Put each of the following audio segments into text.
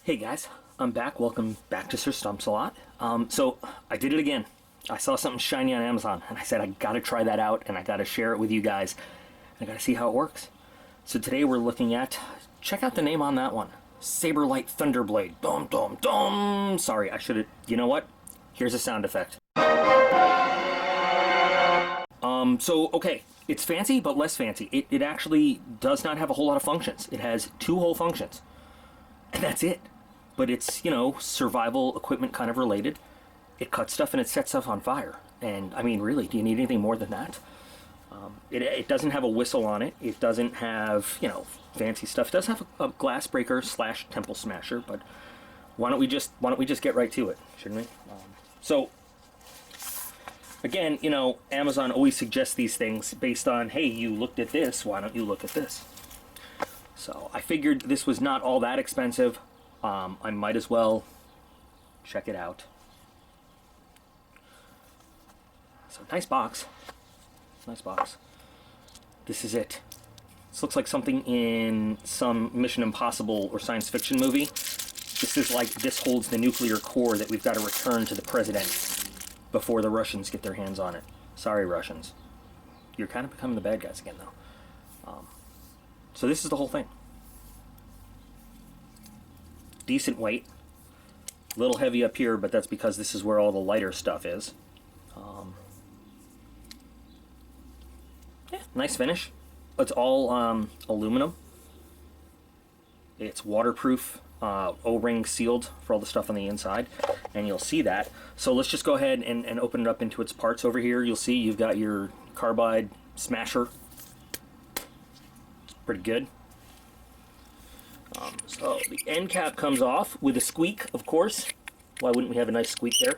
Hey guys, I'm back. Welcome back to Sir Stumps a Lot. So I did it again. I saw something shiny on Amazon and I said I gotta try that out and I gotta share it with you guys. I gotta see how it works. So today we're looking at, check out the name on that one, Saberlight Thunderblade. Dum dum dum. Sorry, I should have, you know what? Here's a sound effect. Okay, it's fancy but less fancy. It actually does not have a whole lot of functions. It has two whole functions and that's it. But it's, you know, survival equipment kind of related. It cuts stuff and it sets stuff on fire. And, I mean, really, do you need anything more than that? It doesn't have a whistle on it. It doesn't have, you know, fancy stuff. It does have a glass breaker / temple smasher, but why don't we just get right to it, shouldn't we? So, again, you know, Amazon always suggests these things based on, hey, you looked at this, why don't you look at this? So, I figured this was not all that expensive. I might as well check it out. So, nice box. Nice box. This is it. This looks like something in some Mission Impossible or science fiction movie. This is like, this holds the nuclear core that we've got to return to the president before the Russians get their hands on it. Sorry, Russians. You're kind of becoming the bad guys again, though. So this is the whole thing. Decent weight. A little heavy up here, but that's because this is where all the lighter stuff is. Yeah, nice finish. It's all aluminum. It's waterproof, O-ring sealed for all the stuff on the inside, and you'll see that. So let's just go ahead and open it up into its parts over here. You'll see you've got your carbide smasher. It's pretty good. So the end cap comes off with a squeak, of course. Why wouldn't we have a nice squeak there?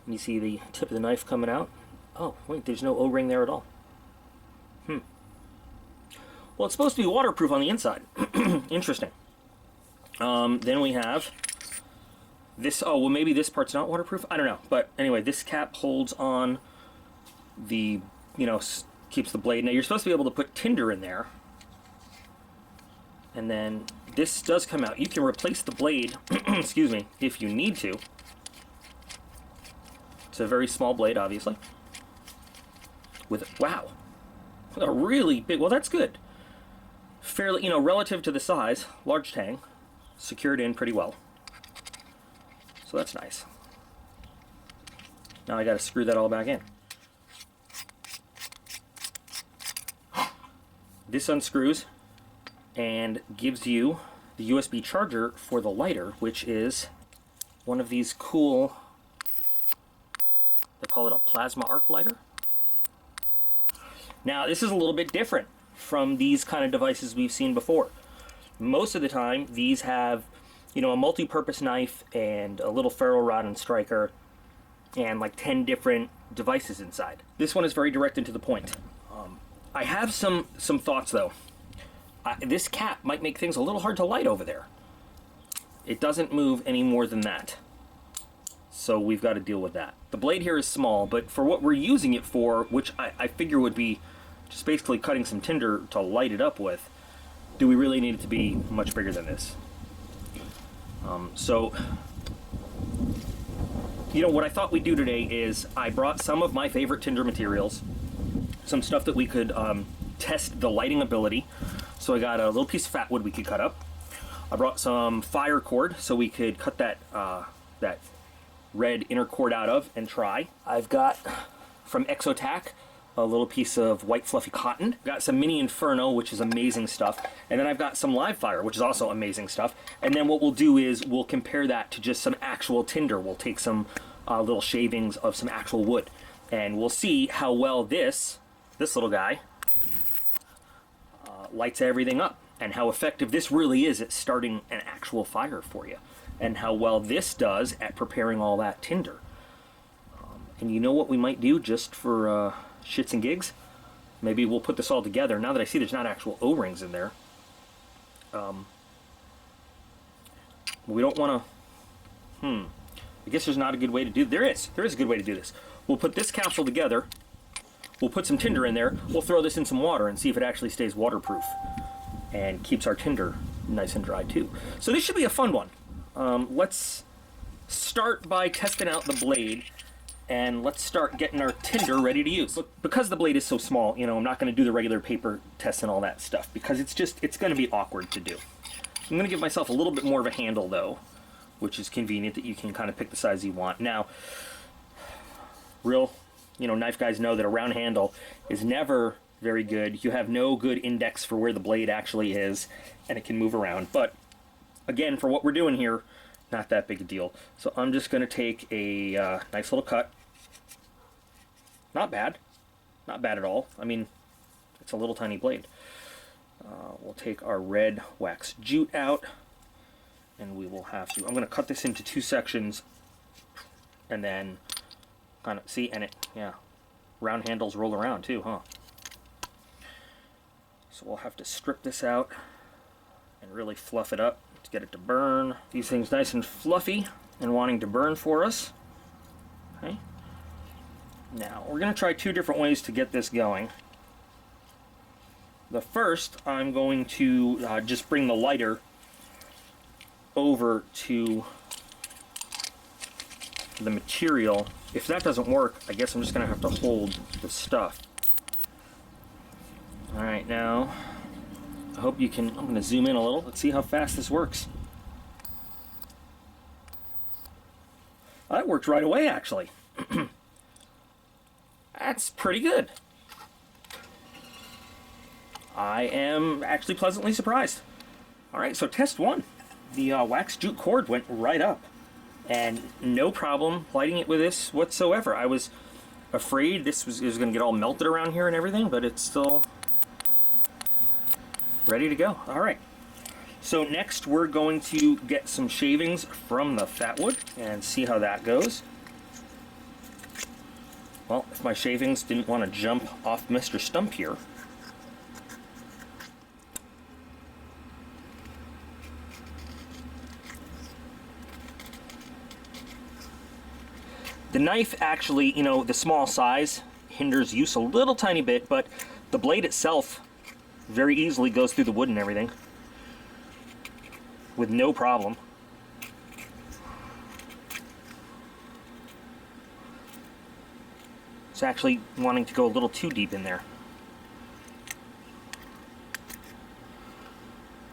And you see the tip of the knife coming out. Oh, wait, there's no O-ring there at all. Well, it's supposed to be waterproof on the inside. Interesting. Then we have this. Oh, well, maybe this part's not waterproof. I don't know. But anyway, this cap holds on the, you know, keeps the blade. Now, you're supposed to be able to put tinder in there. And then this does come out. You can replace the blade, excuse me, if you need to. It's a very small blade, obviously. With, wow, a really big, well, that's good. Fairly, you know, relative to the size, large tang, secured in pretty well. So that's nice. Now I got to screw that all back in. This unscrews and gives you the USB charger for the lighter, which is one of these cool, they call it a plasma arc lighter. Now this is a little bit different from these kind of devices we've seen before. Most of the time these have, you know, a multi-purpose knife and a little ferro rod and striker and like 10 different devices inside. This one is very direct and to the point. I have some thoughts though. This cap might make things a little hard to light over there. It doesn't move any more than that. So we've got to deal with that. The blade here is small, but for what we're using it for, which I figure would be just basically cutting some tinder to light it up with, do we really need it to be much bigger than this? So, you know, what I thought we'd do today is I brought some of my favorite tinder materials, some stuff that we could test the lighting ability. So I got a little piece of fat wood we could cut up. I brought some fire cord so we could cut that that red inner cord out of and try. I've got from Exotac a little piece of white fluffy cotton. Got some mini Inferno, which is amazing stuff. And then I've got some live fire, which is also amazing stuff. And then what we'll do is we'll compare that to just some actual tinder. We'll take some little shavings of some actual wood. And we'll see how well this little guy lights everything up, and how effective this really is at starting an actual fire for you, and how well this does at preparing all that tinder. And you know what we might do just for shits and gigs? Maybe we'll put this all together. Now that I see there's not actual O-rings in there, we don't want to, I guess there's not a good way to do, there is a good way to do this. We'll put this capsule together, we'll put some tinder in there, we'll throw this in some water and see if it actually stays waterproof and keeps our tinder nice and dry too. So this should be a fun one. Let's start by testing out the blade, and let's start getting our tinder ready to use. Because the blade is so small, you know, I'm not going to do the regular paper test and all that stuff, because it's going to be awkward to do. I'm going to give myself a little bit more of a handle though, which is convenient that you can kind of pick the size you want. Now, real, you know, knife guys know that a round handle is never very good. You have no good index for where the blade actually is, and it can move around. But again, for what we're doing here, not that big a deal. So I'm just going to take a nice little cut. Not bad. Not bad at all. I mean, it's a little tiny blade. We'll take our red wax jute out, and we will have to, I'm going to cut this into 2 sections, and then kind of, see, and it, yeah, round handles roll around too, huh? So we'll have to strip this out and really fluff it up to get it to burn. These things nice and fluffy and wanting to burn for us. Okay. Now, we're going to try 2 different ways to get this going. The first, I'm going to just bring the lighter over to the material. If that doesn't work, I guess I'm just going to have to hold the stuff. Alright, now, I hope you can, I'm going to zoom in a little. Let's see how fast this works. That worked right away, actually. That's pretty good. I am actually pleasantly surprised. Alright, so test 1. The wax jute cord went right up, and no problem lighting it with this whatsoever. I was afraid this was going to get all melted around here and everything, but it's still ready to go. Alright, so next we're going to get some shavings from the fat wood and see how that goes. Well, if my shavings didn't want to jump off Mr. Stump here. The knife actually, you know, the small size hinders use a little tiny bit, but the blade itself very easily goes through the wood and everything with no problem. It's actually wanting to go a little too deep in there.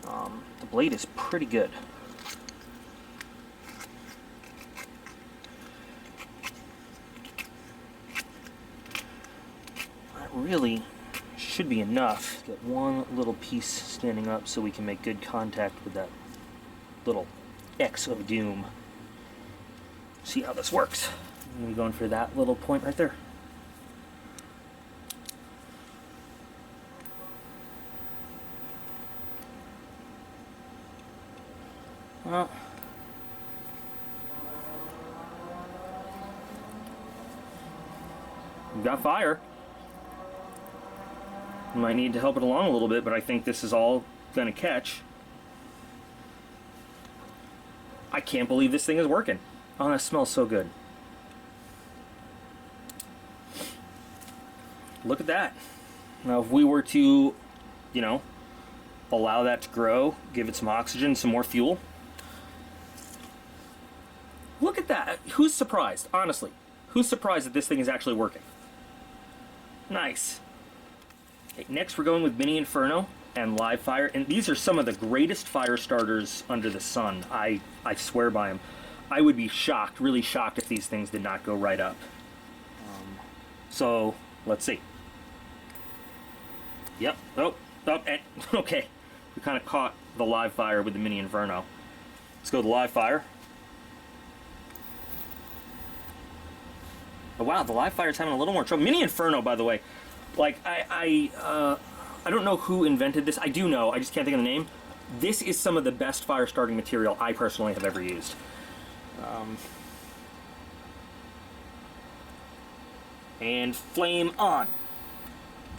The blade is pretty good. Really should be enough. Get one little piece standing up so we can make good contact with that little X of doom. See how this works. I'm going to be going for that little point right there. We've got fire. Might need to help it along a little bit, but I think this is all going to catch. I can't believe this thing is working. Oh, that smells so good. Look at that. Now, if we were to, you know, allow that to grow, give it some oxygen, some more fuel. Look at that. Who's surprised? Honestly, who's surprised that this thing is actually working? Nice. Next we're going with Mini Inferno and Live Fire, and these are some of the greatest fire starters under the sun. I swear by them. I would be shocked, really shocked, if these things did not go right up. So let's see. Yep. Oh, and, okay. We kind of caught the Live Fire with the Mini Inferno. Let's go with the Live Fire. Oh, wow, the Live Fire's having a little more trouble. Mini Inferno, by the way. Like, I don't know who invented this. I do know, I just can't think of the name. This is some of the best fire starting material I personally have ever used. And flame on.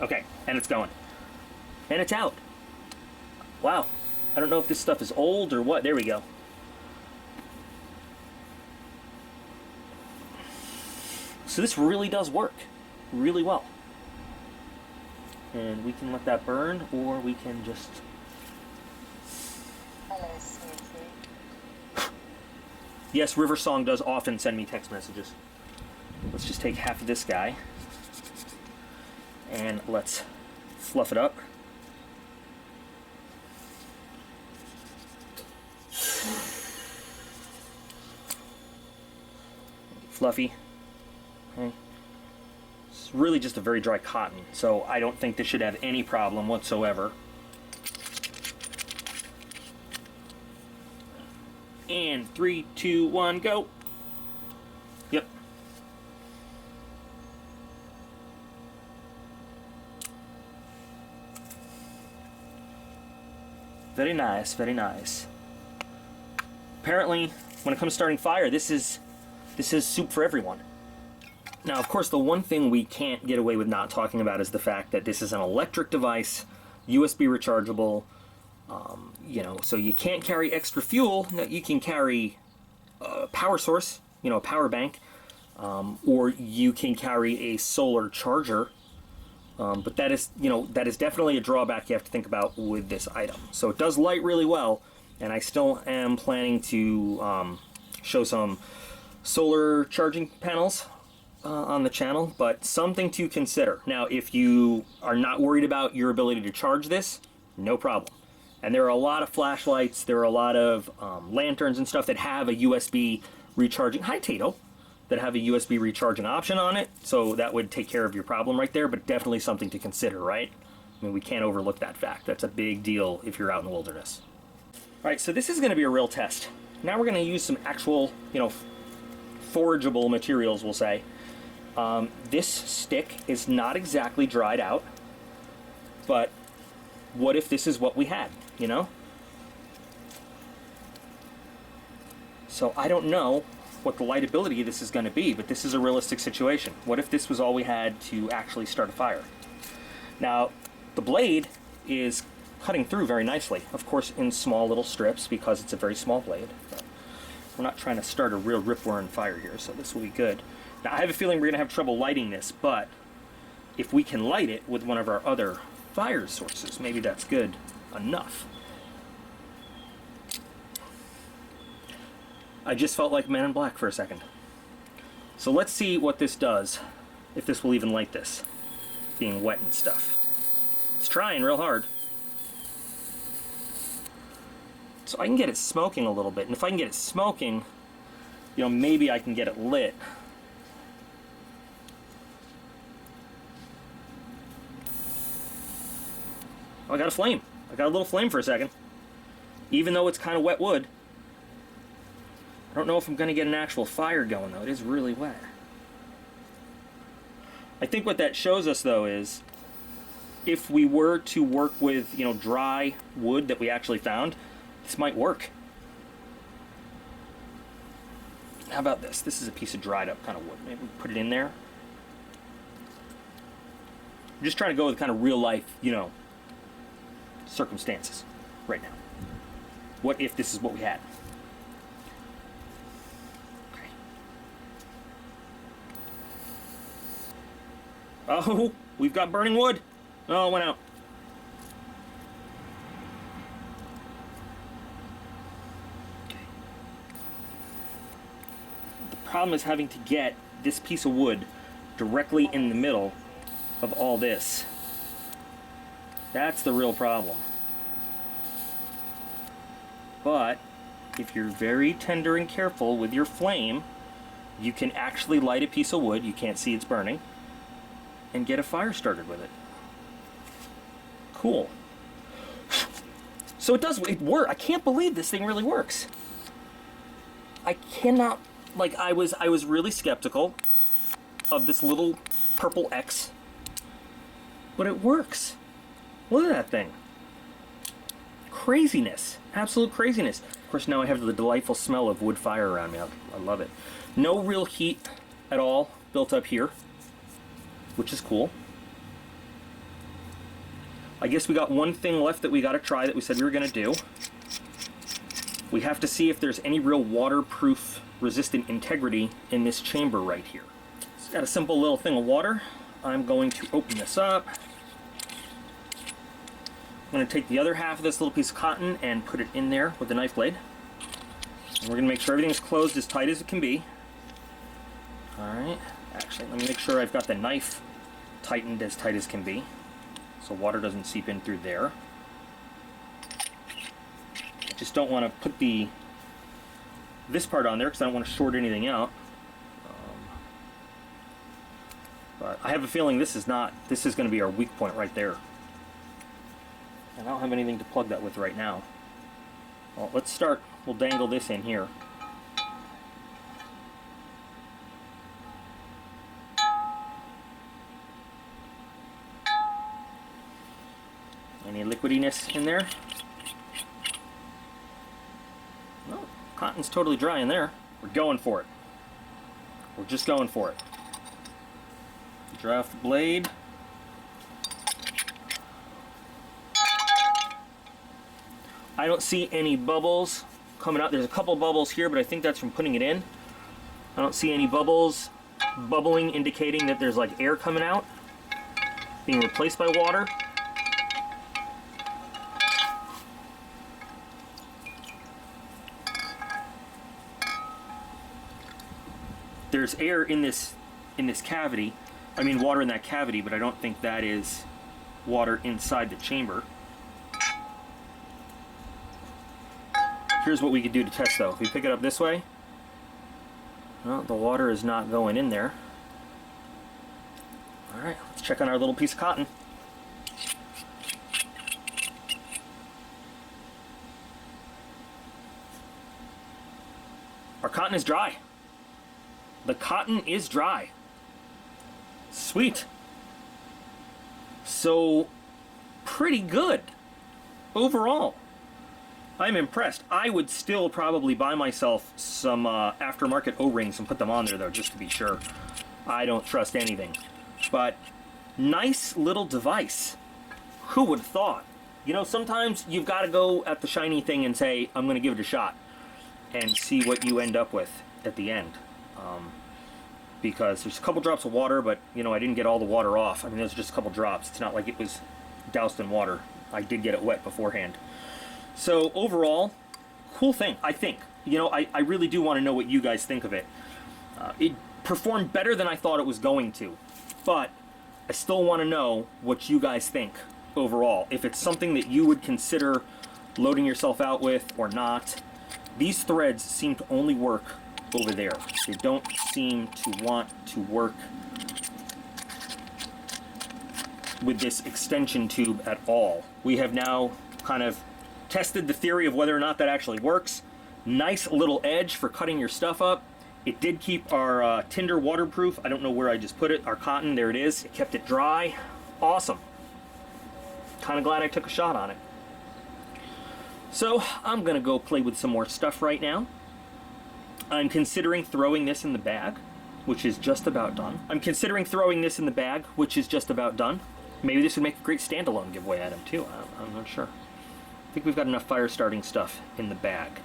Okay, and it's going. And it's out. Wow. I don't know if this stuff is old or what. There we go. So this really does work really well. And we can let that burn, or we can just Yes, River Song does often send me text messages. Let's just take half of this guy and let's fluff it up. Fluffy. Okay. It's really just a very dry cotton, so I don't think this should have any problem whatsoever. And 3, 2, 1, go. Yep. Very nice, very nice. Apparently, when it comes to starting fire, this is soup for everyone. Now, of course, the one thing we can't get away with not talking about is the fact that this is an electric device, USB rechargeable, you know, so you can't carry extra fuel. Now, you can carry a power source, you know, a power bank, or you can carry a solar charger, but that is, you know, that is definitely a drawback you have to think about with this item. So it does light really well, and I still am planning to show some solar charging panels on the channel, but something to consider. Now, if you are not worried about your ability to charge this, no problem. And there are a lot of flashlights, there are a lot of lanterns and stuff that have a USB recharging, hi Tato, that have a USB recharging option on it, so that would take care of your problem right there, but definitely something to consider, right? I mean, we can't overlook that fact. That's a big deal if you're out in the wilderness. All right, so this is gonna be a real test. Now we're gonna use some actual, you know, forageable materials, we'll say. This stick is not exactly dried out, but what if this is what we had, you know? So I don't know what the lightability of this is going to be, but this is a realistic situation. What if this was all we had to actually start a fire? Now, the blade is cutting through very nicely, of course in small little strips because it's a very small blade. But we're not trying to start a real rip-roaring fire here, so this will be good. Now, I have a feeling we're going to have trouble lighting this, but if we can light it with one of our other fire sources, maybe that's good enough. I just felt like Men in Black for a second. So let's see what this does, if this will even light this, being wet and stuff. It's trying real hard. So I can get it smoking a little bit, and if I can get it smoking, you know, maybe I can get it lit. Oh, I got a flame. I got a little flame for a second. Even though it's kind of wet wood. I don't know if I'm going to get an actual fire going, though. It is really wet. I think what that shows us, though, is if we were to work with, you know, dry wood that we actually found, this might work. How about this? This is a piece of dried up kind of wood. Maybe we put it in there. I'm just trying to go with kind of real life, you know, circumstances right now. What if this is what we had? Okay. Oh, we've got burning wood. Oh, it went out. Okay. The problem is having to get this piece of wood directly in the middle of all this. That's the real problem. But if you're very tender and careful with your flame, you can actually light a piece of wood, you can't see it's burning, and get a fire started with it. Cool. So it works. I can't believe this thing really works. I cannot, like, I was really skeptical of this little purple X, but it works. Look at that thing. Craziness. Absolute craziness. Of course, now I have the delightful smell of wood fire around me. I love it. No real heat at all built up here, which is cool. I guess we got one thing left that we got to try that we said we were going to do. We have to see if there's any real waterproof resistant integrity in this chamber right here. It's got a simple little thing of water. I'm going to open this up. I'm going to take the other half of this little piece of cotton and put it in there with the knife blade. And we're going to make sure everything's closed as tight as it can be. Alright, actually, let me make sure I've got the knife tightened as tight as can be, so water doesn't seep in through there. I just don't want to put this part on there because I don't want to short anything out. But I have a feeling this is going to be our weak point right there. And I don't have anything to plug that with right now. Well, let's start. We'll dangle this in here. Any liquidiness in there? No, cotton's totally dry in there. We're going for it. We're just going for it. Dry off the blade. I don't see any bubbles coming out. There's a couple bubbles here, but I think that's from putting it in. I don't see any bubbles bubbling, indicating that there's like air coming out, being replaced by water. There's air in this cavity. I mean water in that cavity, but I don't think that is water inside the chamber. Here's what we could do to test though. If we pick it up this way, well, the water is not going in there. Alright, let's check on our little piece of cotton. Our cotton is dry. The cotton is dry. Sweet. So, pretty good overall. I'm impressed. I would still probably buy myself some aftermarket O-rings and put them on there though, just to be sure. I don't trust anything. But nice little device. Who would have thought? You know, sometimes you've got to go at the shiny thing and say, I'm going to give it a shot and see what you end up with at the end. Because there's a couple drops of water, but you know, I didn't get all the water off. I mean, there's just a couple drops. It's not like it was doused in water. I did get it wet beforehand. So overall, cool thing, I think. You know, I really do want to know what you guys think of it. It performed better than I thought it was going to, but I still want to know what you guys think overall. If it's something that you would consider loading yourself out with or not. These threads seem to only work over there. They don't seem to want to work with this extension tube at all. We have now kind of tested the theory of whether or not that actually works. Nice little edge for cutting your stuff up. It did keep our tinder waterproof. I don't know where I just put it. Our cotton, there it is. It kept it dry. Awesome. Kind of glad I took a shot on it. So I'm gonna go play with some more stuff right now. I'm considering throwing this in the bag, which is just about done. Maybe this would make a great standalone giveaway item too. I'm not sure. I think we've got enough fire starting stuff in the bag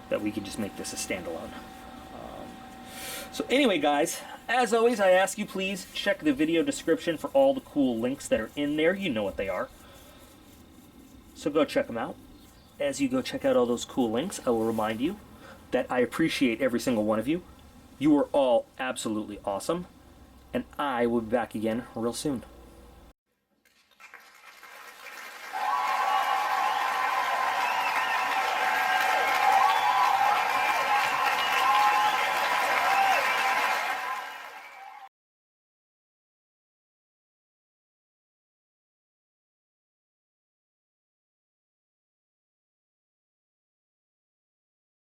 that we could just make this a standalone. So anyway, guys, as always, I ask you please check the video description for all the cool links that are in there. You know what they are. So go check them out. As you go check out all those cool links, I will remind you that I appreciate every single one of you. You are all absolutely awesome. And I will be back again real soon.